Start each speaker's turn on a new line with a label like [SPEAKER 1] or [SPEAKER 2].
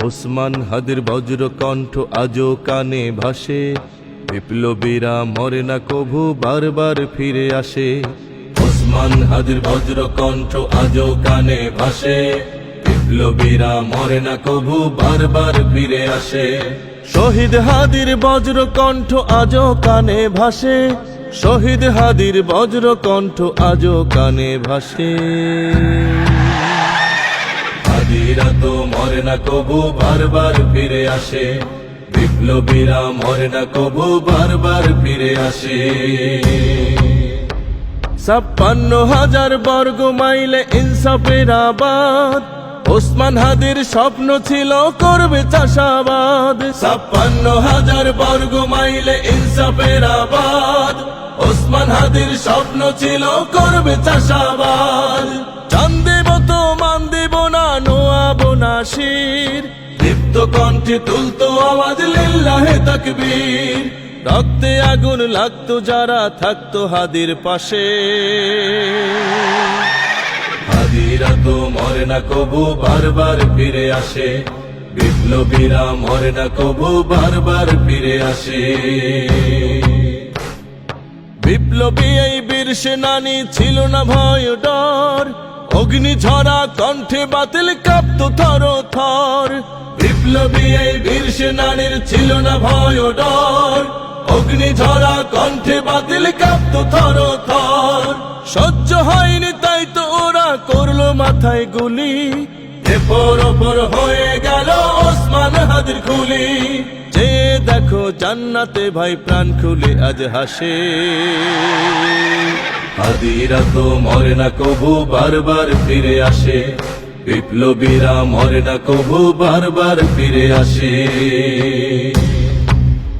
[SPEAKER 1] ওসমান হাদির বজ্র কণ্ঠ আজও কানে ভাসে, বিপ্লবীরা মরে না কভু বারবার ফিরে আসে। ওসমান হাদির বজ্র কণ্ঠ আজও কানে ভাসে, বিপ্লবীরা মরে না কভু বারবার ফিরে আসে। শহীদ হাদির বজ্র কণ্ঠ আজও কানে ভাসে, শহীদ হাদির বজ্র কণ্ঠ আজও কানে ভাসে। হাদিরা তো মরে না কভু বারবার ফিরে আসে, বিপ্লবীরা মরে না কভু বারবার ফিরে আসে। ৫৬,০০০ বর্গ মাইলে ইনসাফের আবাদ, ওসমান হাদির স্বপ্ন ছিল করবে চাষাবাদ। ৫৬,০০০ বর্গ মাইলে ইনসাফের আবাদ, ওসমান হাদির স্বপ্ন ছিল করবে চাষাবাদ। জান দেব তো মান দেব না, নোয়াবো না শির, দীপ্ত কণ্ঠে তুলতো আওয়াজ লিল্লাহে তাকবীর। রক্তে আগুন লাগতো যারা থাকতো হাদির পাশে, হাদিরা তো মরে না কভু বারবার ফিরে আসে, বিপ্লবীরা মরে না কভু বারবার ফিরে আসে। বিপ্লবী এই বীর সেনানী ছিল না ভয় ডর, অগ্নি ঝরা কণ্ঠে বাতিল কাঁপতো থর থর। বিপ্লবী এই বীর সেনানীর ছিল না ভয় ডর, অগ্নি ঝরা কণ্ঠে বাতিল কাঁপতো থর থর। সহ্য হয়নি তাই তো ওরা করলো মাথায় গুলি, এরপর ওপর হয়ে গেল ওসমান হাদির খুলি। যে দেখো জান্নাতে ভাই প্রাণ খুলে আজ হাসে, হাদিরা তো মরে না কভু বারবার ফিরে আসে, বিপ্লবীরা মরে না কভু বারবার ফিরে আসে।